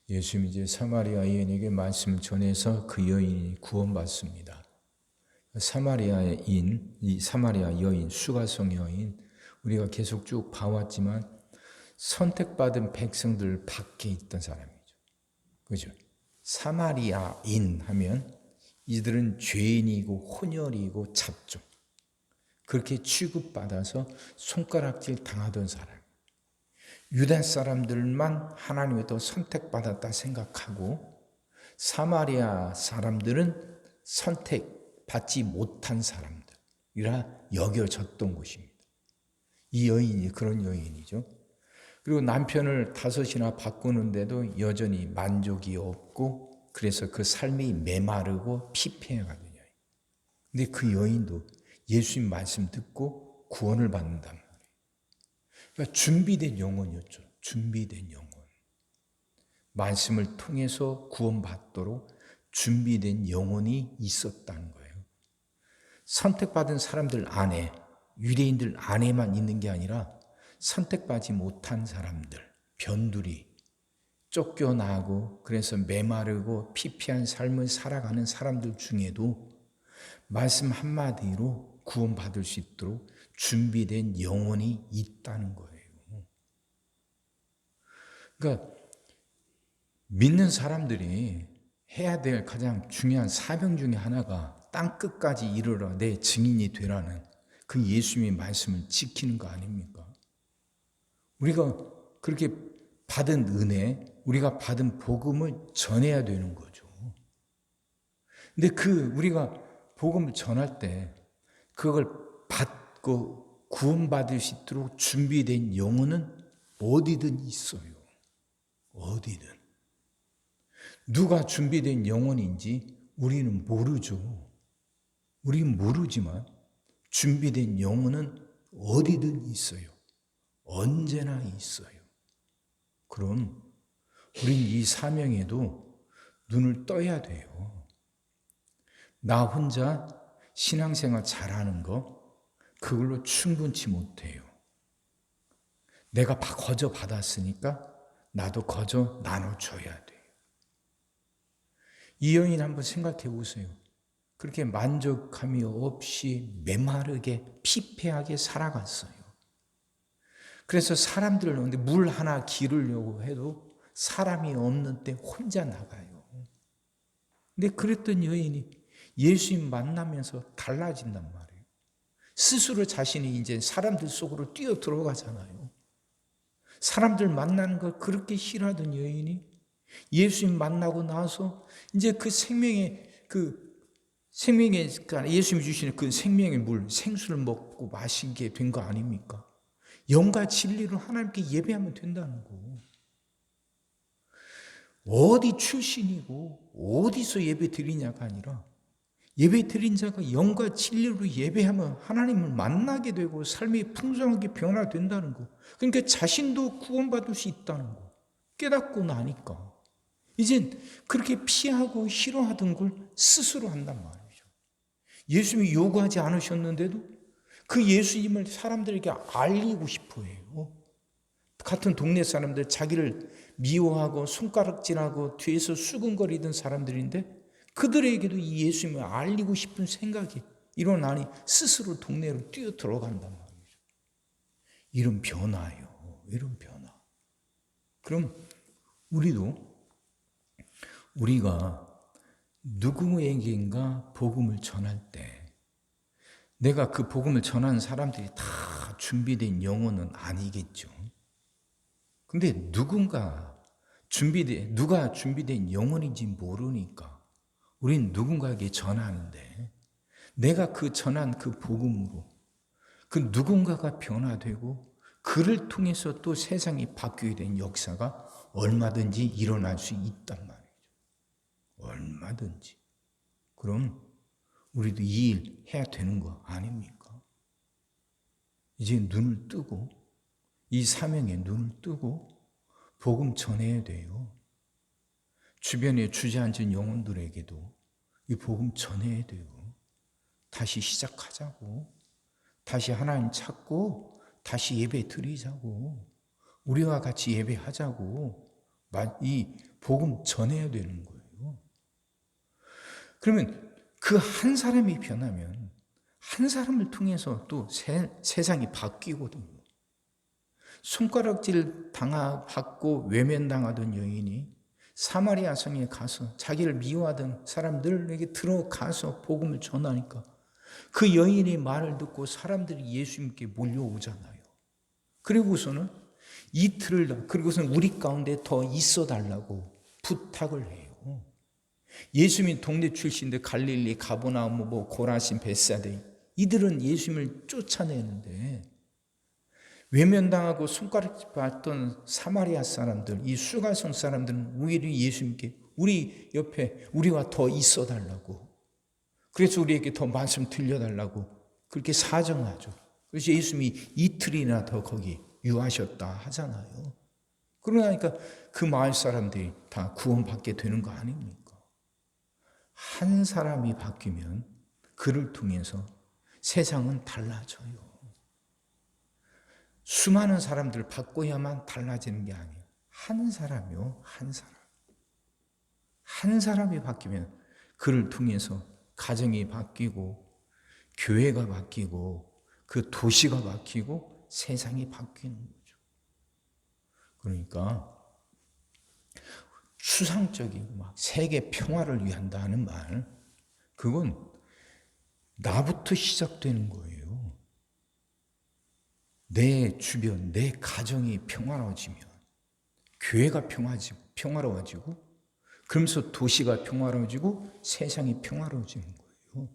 예수님이 이제 사마리아 여인에게 말씀을 전해서 그 여인이 구원받습니다. 이 사마리아 여인, 수가성 여인, 우리가 계속 쭉 봐왔지만 선택받은 백성들 밖에 있던 사람이죠. 그죠? 사마리아인 하면 이들은 죄인이고 혼혈이고 잡종. 그렇게 취급받아서 손가락질 당하던 사람. 유다 사람들만 하나님의 선택받았다 생각하고 사마리아 사람들은 선택받지 못한 사람들이라 여겨졌던 곳입니다. 이 여인이 그런 여인이죠. 그리고 남편을 5이나 바꾸는데도 여전히 만족이 없고 그래서 그 삶이 메마르고 피폐해가는 여인. 근데 그 여인도 예수님 말씀 듣고 구원을 받는단 말이에요. 그러니까 준비된 영혼이었죠. 준비된 영혼. 말씀을 통해서 구원받도록 준비된 영혼이 있었다는 거예요. 선택받은 사람들 안에, 유대인들 안에만 있는 게 아니라 선택받지 못한 사람들, 변두리, 쫓겨나고 그래서 메마르고 피폐한 삶을 살아가는 사람들 중에도 말씀 한마디로 구원받을 수 있도록 준비된 영혼이 있다는 거예요. 그러니까 믿는 사람들이 해야 될 가장 중요한 사명 중에 하나가 땅 끝까지 이르러 내 증인이 되라는 그 예수님의 말씀을 지키는 거 아닙니까? 우리가 그렇게 받은 은혜, 우리가 받은 복음을 전해야 되는 거죠. 근데 우리가 복음을 전할 때 그걸 받고 구원받을 수 있도록 준비된 영혼은 어디든 있어요. 어디든. 누가 준비된 영혼인지 우리는 모르죠. 우리는 모르지만 준비된 영혼은 어디든 있어요. 언제나 있어요. 그럼 우린 이 사명에도 눈을 떠야 돼요. 나 혼자 신앙생활 잘하는 거 그걸로 충분치 못해요. 내가 거저 받았으니까 나도 거저 나눠줘야 돼요. 이 여인 한번 생각해 보세요. 그렇게 만족함이 없이 메마르게 피폐하게 살아갔어요. 그래서 사람들을 넣는데 물 하나 기르려고 해도 사람이 없는 때 혼자 나가요. 근데 그랬던 여인이 예수님 만나면서 달라진단 말이에요. 스스로 자신이 이제 사람들 속으로 뛰어 들어가잖아요. 사람들 만나는 걸 그렇게 싫어하던 여인이 예수님 만나고 나서 이제 그 그러니까 예수님이 주시는 그 생명의 물, 생수를 먹고 마시게 된 거 아닙니까? 영과 진리로 하나님께 예배하면 된다는 거. 어디 출신이고 어디서 예배 드리냐가 아니라 예배 드린 자가 영과 진리로 예배하면 하나님을 만나게 되고 삶이 풍성하게 변화된다는 거. 그러니까 자신도 구원받을 수 있다는 거. 깨닫고 나니까 이젠 그렇게 피하고 싫어하던 걸 스스로 한단 말이죠. 예수님이 요구하지 않으셨는데도 그 예수님을 사람들에게 알리고 싶어 해요. 같은 동네 사람들, 자기를 미워하고 손가락질하고 뒤에서 수근거리던 사람들인데 그들에게도 이 예수님을 알리고 싶은 생각이 일어나니 스스로 동네로 뛰어 들어간단 말이죠. 이런 변화예요. 이런 변화. 그럼 우리가 누구에게인가 복음을 전할 때 내가 그 복음을 전하는 사람들이 다 준비된 영혼은 아니겠죠. 근데 누가 준비된 영혼인지 모르니까 우린 누군가에게 전하는데 내가 전한 그 복음으로 그 누군가가 변화되고 그를 통해서 또 세상이 바뀌게 된 역사가 얼마든지 일어날 수 있단 말이죠. 얼마든지. 그럼 우리도 이 일 해야 되는 거 아닙니까? 이제 눈을 뜨고 이 사명에 눈을 뜨고 복음 전해야 돼요. 주변에 주저앉은 영혼들에게도 이 복음 전해야 돼요. 다시 시작하자고. 다시 하나님 찾고 다시 예배 드리자고. 우리와 같이 예배하자고. 이 복음 전해야 되는 거예요. 그러면 그 한 사람이 변하면 한 사람을 통해서 또 세상이 바뀌거든요. 손가락질 받고 외면당하던 여인이 사마리아 성에 가서 자기를 미워하던 사람들에게 들어가서 복음을 전하니까 그 여인의 말을 듣고 사람들이 예수님께 몰려오잖아요. 그리고서는 그리고서는 우리 가운데 더 있어 달라고 부탁을 해요. 예수님이 동네 출신인데 갈릴리, 가버나움, 고라신, 벳사다 이들은 예수님을 쫓아내는데 외면당하고 손가락 받던 사마리아 사람들, 이 수가성 사람들은 오히려 예수님께 우리 옆에 우리와 더 있어 달라고, 그래서 우리에게 더 말씀 들려달라고 그렇게 사정하죠. 그래서 예수님이 이틀이나 더 거기 유하셨다 하잖아요. 그러니까 그 마을 사람들이 다 구원받게 되는 거 아닙니까? 한 사람이 바뀌면 그를 통해서 세상은 달라져요. 수많은 사람들을 바꿔야만 달라지는 게 아니에요. 한 사람이요, 한 사람. 한 사람이 바뀌면 그를 통해서 가정이 바뀌고 교회가 바뀌고 그 도시가 바뀌고 세상이 바뀌는 거죠. 그러니까 추상적이고 막 세계 평화를 위한다는 말, 그건 나부터 시작되는 거예요. 내 주변, 내 가정이 평화로워지면 교회가 평화로워지고 그러면서 도시가 평화로워지고 세상이 평화로워지는 거예요.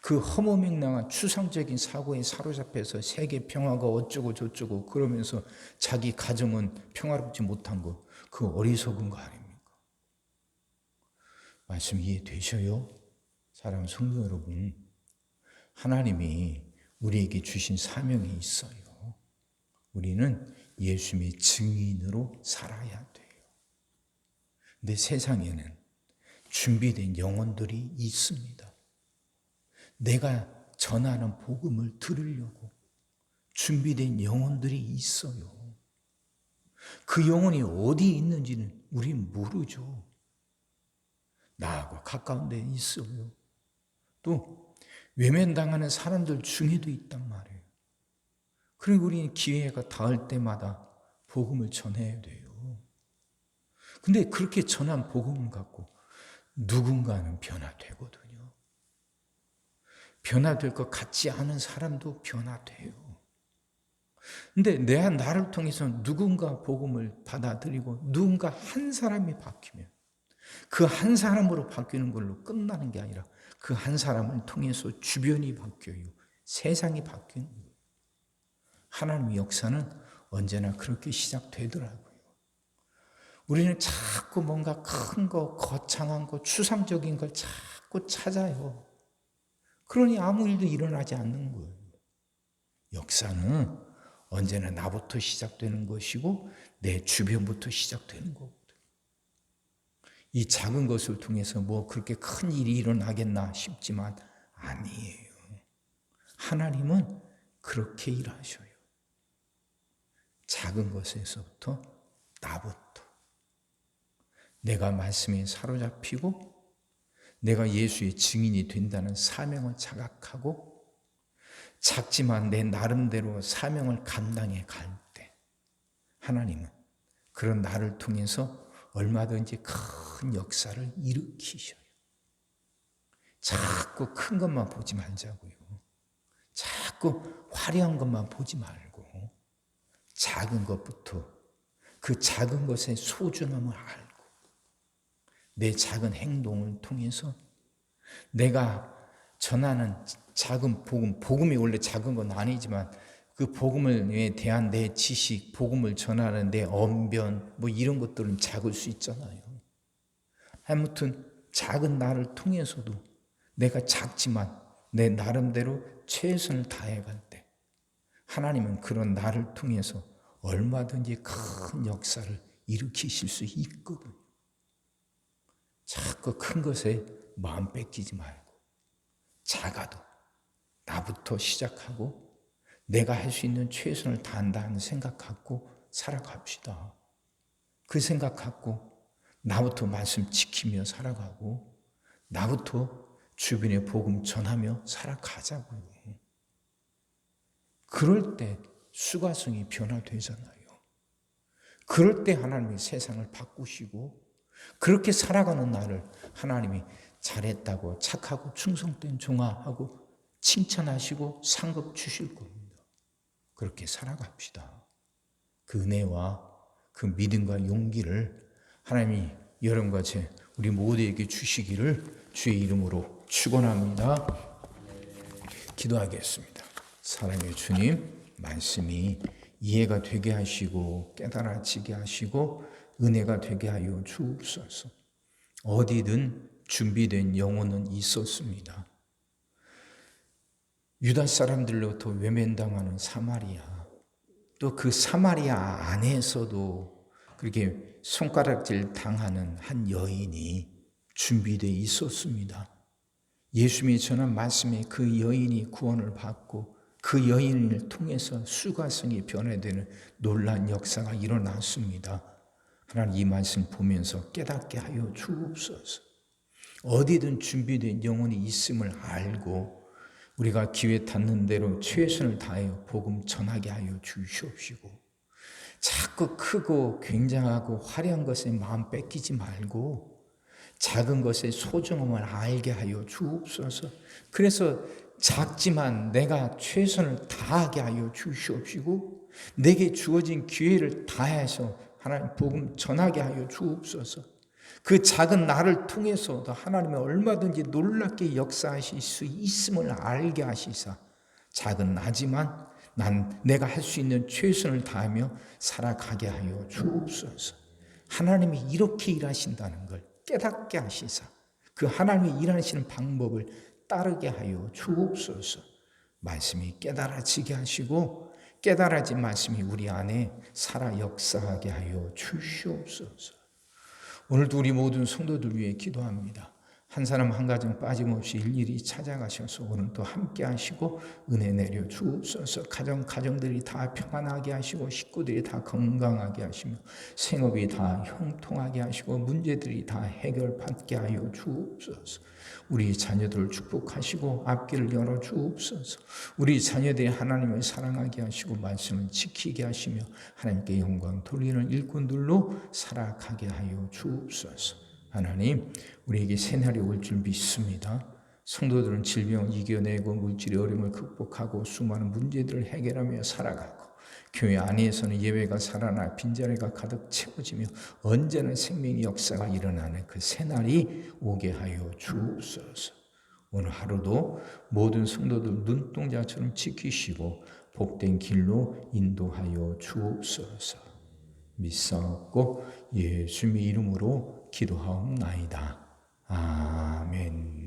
그 허무맹랑한 추상적인 사고에 사로잡혀서 세계 평화가 어쩌고 저쩌고 그러면서 자기 가정은 평화롭지 못한 거, 그 어리석은 거 아닙니까? 말씀 이해되셔요? 사랑하는 성도 여러분, 하나님이 우리에게 주신 사명이 있어요. 우리는 예수님의 증인으로 살아야 돼요. 근데 세상에는 준비된 영혼들이 있습니다. 내가 전하는 복음을 들으려고 준비된 영혼들이 있어요. 그 영혼이 어디 있는지는 우린 모르죠. 나하고 가까운 데 있어요. 또 외면당하는 사람들 중에도 있단 말이에요. 그리고 우리는 기회가 닿을 때마다 복음을 전해야 돼요. 근데 그렇게 전한 복음을 갖고 누군가는 변화되거든요. 변화될 것 같지 않은 사람도 변화돼요. 근데 나를 통해서 누군가 복음을 받아들이고 누군가 한 사람이 바뀌면 그 한 사람으로 바뀌는 걸로 끝나는 게 아니라 그 한 사람을 통해서 주변이 바뀌어요. 세상이 바뀌는 거예요. 하나님의 역사는 언제나 그렇게 시작되더라고요. 우리는 자꾸 뭔가 큰 거, 거창한 거, 추상적인 걸 자꾸 찾아요. 그러니 아무 일도 일어나지 않는 거예요. 역사는 언제나 나부터 시작되는 것이고 내 주변부터 시작되는 거거든요. 이 작은 것을 통해서 뭐 그렇게 큰 일이 일어나겠나 싶지만 아니에요. 하나님은 그렇게 일하셔요. 작은 것에서부터 나부터 내가 말씀에 사로잡히고 내가 예수의 증인이 된다는 사명을 자각하고 작지만 내 나름대로 사명을 감당해 갈 때 하나님은 그런 나를 통해서 얼마든지 큰 역사를 일으키셔요. 자꾸 큰 것만 보지 말자고요. 자꾸 화려한 것만 보지 말고 작은 것부터 그 작은 것의 소중함을 알고 내 작은 행동을 통해서 내가 전하는 작은 복음이 원래 작은 건 아니지만 그 복음에 대한 내 지식, 복음을 전하는 내 언변 뭐 이런 것들은 작을 수 있잖아요. 아무튼 작은 나를 통해서도 내가 작지만 내 나름대로 최선을 다해갈 때 하나님은 그런 나를 통해서 얼마든지 큰 역사를 일으키실 수 있거든요. 자꾸 큰 것에 마음 뺏기지 말고 작아도 나부터 시작하고 내가 할 수 있는 최선을 다한다는 생각 갖고 살아갑시다. 그 생각 갖고 나부터 말씀 지키며 살아가고 나부터 주변에 복음 전하며 살아가자고요. 그럴 때 수가성이 변화되잖아요. 그럴 때 하나님이 세상을 바꾸시고 그렇게 살아가는 나를 하나님이 잘했다고 착하고 충성된 종아하고 칭찬하시고 상급 주실 겁니다. 그렇게 살아갑시다. 그 은혜와 그 믿음과 용기를 하나님이 여러분과 우리 모두에게 주시기를 주의 이름으로 축원합니다. 기도하겠습니다. 사랑의 주님, 말씀이 이해가 되게 하시고 깨달아지게 하시고 은혜가 되게 하여 주옵소서. 어디든 준비된 영혼은 있었습니다. 유다 사람들로부터 외면당하는 사마리아, 또 그 사마리아 안에서도 그렇게 손가락질 당하는 한 여인이 준비되어 있었습니다. 예수님이 전한 말씀에 그 여인이 구원을 받고 그 여인을 통해서 수가성이 변화되는 놀라운 역사가 일어났습니다. 하나님, 이 말씀 보면서 깨닫게 하여 주옵소서. 어디든 준비된 영혼이 있음을 알고 우리가 기회 닿는 대로 최선을 다하여 복음 전하게 하여 주시옵시고, 자꾸 크고 굉장하고 화려한 것에 마음 뺏기지 말고 작은 것의 소중함을 알게 하여 주옵소서. 그래서 작지만 내가 최선을 다하게 하여 주시옵시고 내게 주어진 기회를 다해서 하나님 복음 전하게 하여 주옵소서. 그 작은 나를 통해서도 하나님이 얼마든지 놀랍게 역사하실 수 있음을 알게 하시사 작은 나지만 내가 할 수 있는 최선을 다하며 살아가게 하여 주옵소서. 하나님이 이렇게 일하신다는 걸 깨닫게 하시사 그 하나님이 일하시는 방법을 따르게 하여 주옵소서. 말씀이 깨달아지게 하시고 깨달아진 말씀이 우리 안에 살아 역사하게 하여 주시옵소서. 오늘도 우리 모든 성도들 위해 기도합니다. 한 사람 한 가정 빠짐없이 일일이 찾아가셔서 오늘도 함께 하시고 은혜 내려 주옵소서. 가정들이 다 평안하게 하시고 식구들이 다 건강하게 하시며 생업이 다 형통하게 하시고 문제들이 다 해결받게 하여 주옵소서. 우리 자녀들을 축복하시고 앞길을 열어 주옵소서. 우리 자녀들이 하나님을 사랑하게 하시고 말씀을 지키게 하시며 하나님께 영광 돌리는 일꾼들로 살아가게 하여 주옵소서. 하나님, 우리에게 새날이 올 줄 믿습니다. 성도들은 질병을 이겨내고 물질의 어려움을 극복하고 수많은 문제들을 해결하며 살아가고 교회 안에서는 예배가 살아나 빈자리가 가득 채워지며 언제나 생명의 역사가 일어나는 그 새날이 오게 하여 주옵소서. 오늘 하루도 모든 성도들 눈동자처럼 지키시고 복된 길로 인도하여 주옵소서. 믿사옵고 예수님의 이름으로 기도하옵나이다. 아멘.